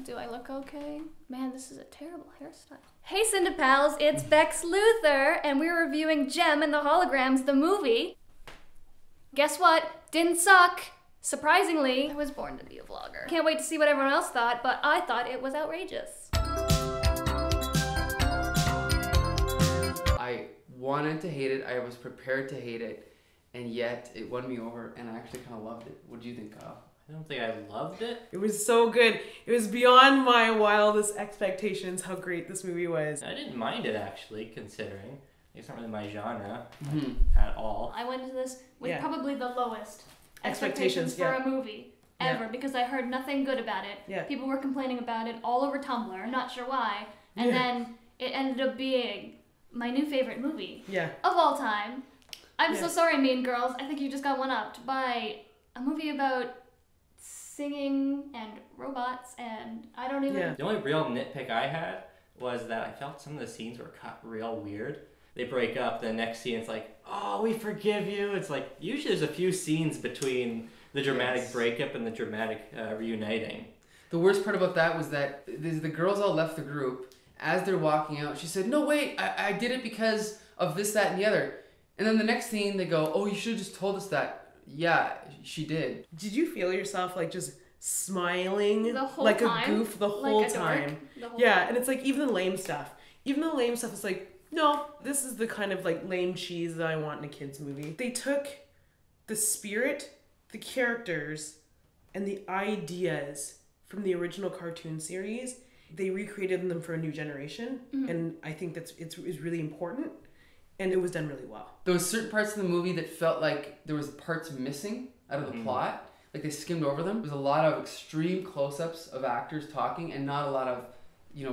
Do I look okay? Man, this is a terrible hairstyle. Hey Cinda Pals, it's Bex Luther, and we're reviewing Jem and the Holograms, the movie. Guess what? Didn't suck. Surprisingly, I was born to be a vlogger. Can't wait to see what everyone else thought, but I thought it was outrageous. I wanted to hate it, I was prepared to hate it, and yet it won me over, and I actually kind of loved it. What do you think, Kyle? I don't think I loved it. It was so good. It was beyond my wildest expectations how great this movie was. I didn't mind it, actually, considering. It's not really my genre at all. I went into this with probably the lowest expectations for a movie ever because I heard nothing good about it. Yeah. People were complaining about it all over Tumblr, not sure why. And then it ended up being my new favorite movie of all time. I'm so sorry, Mean Girls. I think you just got one-upped by a movie about singing and robots, and I don't even... The only real nitpick I had was that I felt some of the scenes were cut real weird. They break up, the next scene it's like, oh, we forgive you. It's like, usually there's a few scenes between the dramatic breakup and the dramatic reuniting. The worst part about that was that the girls all left the group. As they're walking out, she said, no, wait, I did it because of this, that, and the other. And then the next scene, they go, oh, you should have just told us that. Yeah, she did. Did you feel yourself like just smiling the whole like time? A goof the whole time? And it's like even the lame stuff. Even the lame stuff is like, no, this is the kind of like lame cheese that I want in a kid's movie. They took the spirit, the characters, and the ideas from the original cartoon series. They recreated them for a new generation, and I think it's really important. And it was done really well. There was certain parts of the movie that felt like there was parts missing out of the plot. Like they skimmed over them. There was a lot of extreme close-ups of actors talking and not a lot of,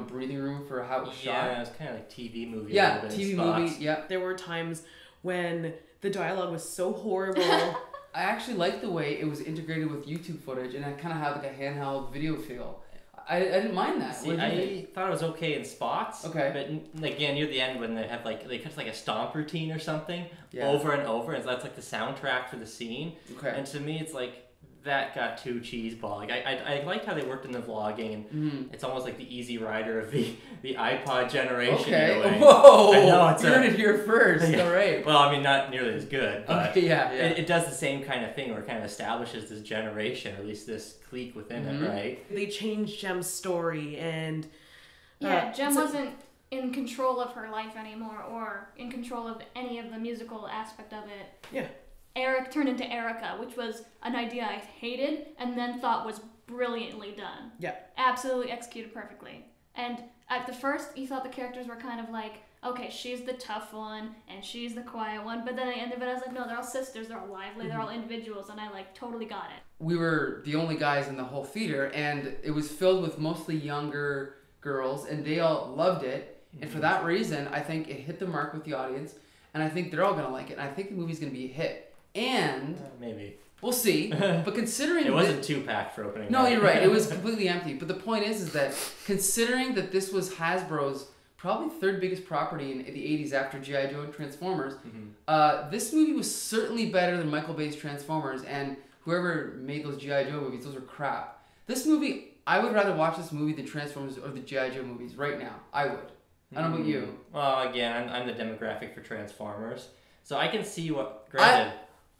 breathing room for how it was shot. Yeah, it was kind of like TV movie. Yeah, TV movie, yeah. There were times when the dialogue was so horrible. I actually liked the way it was integrated with YouTube footage and I kind of had like a handheld video feel. I didn't mind that. See, I thought it was okay in spots. Okay. But again, near the end when they have they cut like a stomp routine or something over and over, and that's like the soundtrack for the scene. Okay. And to me, it's like that got too cheeseball. Like I liked how they worked in the vlogging, and it's almost like the Easy Rider of the iPod generation. Okay. Whoa. I know you heard it here first. All right. Well, I mean, not nearly as good, but yeah. It does the same kind of thing where it kind of establishes this generation, or at least this clique within it, right? They changed Jem's story, and Jem wasn't in control of her life anymore, or in control of any of the musical aspect of it. Yeah. Eric turned into Erica, which was an idea I hated and then thought was brilliantly done. Yeah. Absolutely executed perfectly. And at the first, you thought the characters were kind of like, okay, she's the tough one and she's the quiet one. But then at the end of it, I was like, no, they're all sisters, they're all lively, they're all individuals, and I totally got it. We were the only guys in the whole theater, and it was filled with mostly younger girls, and they all loved it. And for that reason, I think it hit the mark with the audience, and I think they're all going to like it, and I think the movie's going to be a hit. And maybe we'll see. But considering it wasn't too packed for opening. No, you're right. It was completely empty. But the point is that considering that this was Hasbro's probably third biggest property in the 80s after G.I. Joe and Transformers, this movie was certainly better than Michael Bay's Transformers, and whoever made those G.I. Joe movies, those were crap. This movie, I would rather watch this movie than Transformers or the G.I. Joe movies right now. I would. I don't know about you. Well, again, I'm the demographic for Transformers, so I can see what. Granted,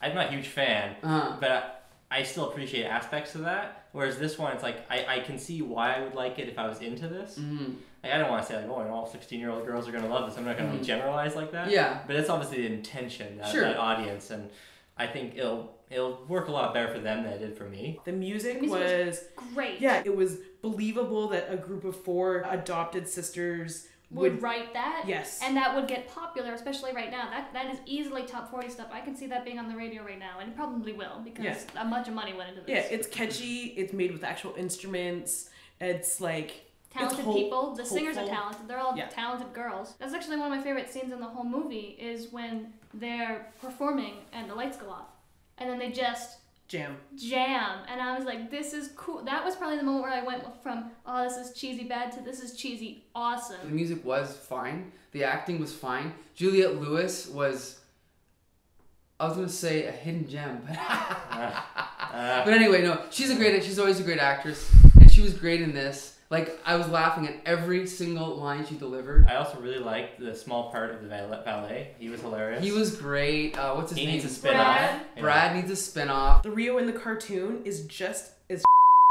I'm not a huge fan, but I still appreciate aspects of that. Whereas this one, it's like, I can see why I would like it if I was into this. Like, I don't want to say, like, oh, and all 16-year-old girls are going to love this. I'm not going to generalize like that. Yeah. But it's obviously the intention, that audience. And I think it'll work a lot better for them than it did for me. The music was great. Yeah, it was believable that a group of 4 adopted sisters would write that. Yes. And that would get popular, especially right now. That is easily top 40 stuff. I can see that being on the radio right now, and it probably will, because a bunch of money went into this. Yeah, it's catchy, it's made with actual instruments, it's like... Talented people. The singers are talented. They're all talented girls. That's actually one of my favorite scenes in the whole movie, is when they're performing and the lights go off. And then they just... Jam. And I was like, this is cool. That was probably the moment where I went from, oh, this is cheesy bad, to this is cheesy awesome. The music was fine. The acting was fine. Juliette Lewis was, I was going to say a hidden gem. But anyway, no, she's always a great actress. And she was great in this. Like, I was laughing at every single line she delivered. I also really liked the small part of the valet. He was hilarious. He was great. What's his name? He needs a spin-off. Brad needs a spin-off. The Rio in the cartoon is just as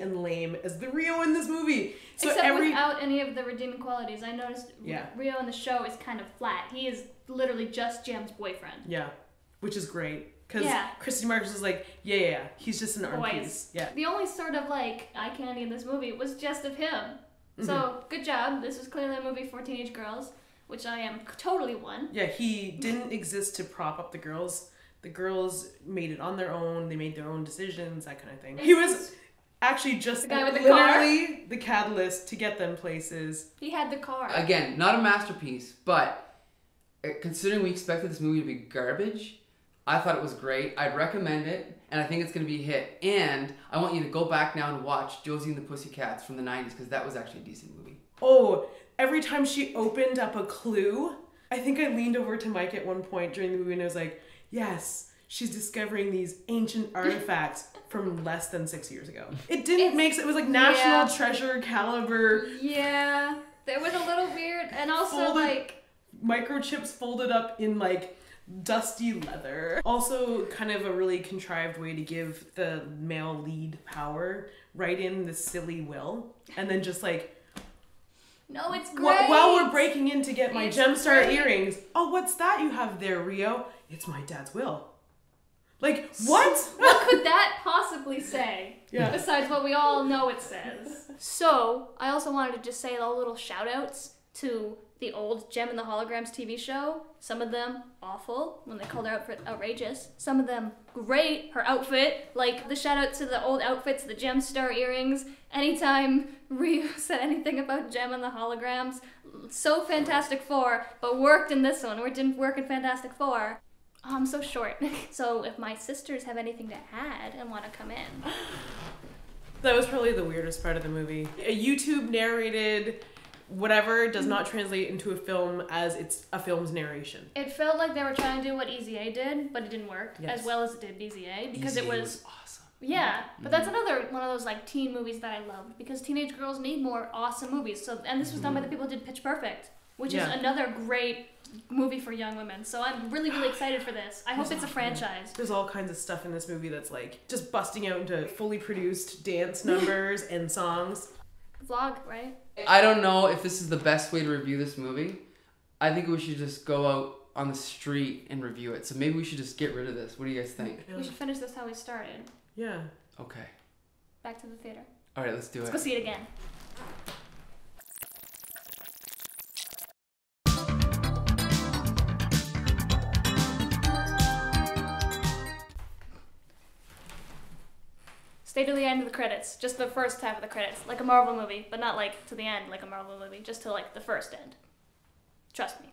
and lame as the Rio in this movie. So Except without any of the redeeming qualities. I noticed Rio in the show is kind of flat. He is literally just Jem's boyfriend. Yeah, which is great. Because Christy Marcus is like, he's just an art piece. Yeah. The only sort of like eye candy in this movie was just of him. So good job. This was clearly a movie for teenage girls, which I am totally one. Yeah, he didn't exist to prop up the girls. The girls made it on their own. They made their own decisions, that kind of thing. He was actually just the guy with the literally the catalyst to get them places. He had the car. Again, not a masterpiece, but considering we expected this movie to be garbage, I thought it was great. I'd recommend it, and I think it's going to be a hit. And I want you to go back now and watch Josie and the Pussycats from the 90s, because that was actually a decent movie. Oh, every time she opened up a clue, I think I leaned over to Mike at one point during the movie and I was like, yes, she's discovering these ancient artifacts from less than 6 years ago. It didn't make sense. It was like national treasure caliber. Yeah, it was a little weird. And also microchips folded up in like dusty leather. Also kind of a really contrived way to give the male lead power, write in this silly will, and then just like, no, it's great. While we're breaking in to get my Gemstar earrings, oh, what's that you have there, Rio? It's my dad's will. Like, what? What could that possibly say? Yeah. Besides what we all know it says. So, I also wanted to just say a little shout outs to the old Jem and the Holograms TV show. Some of them awful when they called her outfit outrageous. Some of them great, her outfit. Like the shout out to the old outfits, the Gemstar earrings. Anytime Rio said anything about Jem and the Holograms. So Fantastic Four, but worked in this one, or it didn't work in Fantastic Four. Oh, I'm so short. So if my sisters have anything to add and want to come in. That was probably the weirdest part of the movie. A YouTube narrated whatever does not translate into a film as it's a film's narration. It felt like they were trying to do what Easy A did, but it didn't work as well as it did Easy A because Easy it was awesome. Yeah, but that's another one of those like teen movies that I loved because teenage girls need more awesome movies. So and this was done by the people who did Pitch Perfect, which is another great movie for young women. So I'm really, really excited for this. I hope it's a franchise. There's all kinds of stuff in this movie that's like just busting out into fully produced dance numbers and songs. Vlog, right? I don't know if this is the best way to review this movie. I think we should just go out on the street and review it. So maybe we should just get rid of this. What do you guys think? We should finish this how we started. Yeah. Okay. Back to the theater. All right, let's do it. Let's go see it again. Stay to the end of the credits. Just the first half of the credits. Like a Marvel movie, but not like to the end like a Marvel movie. Just to like the first end. Trust me.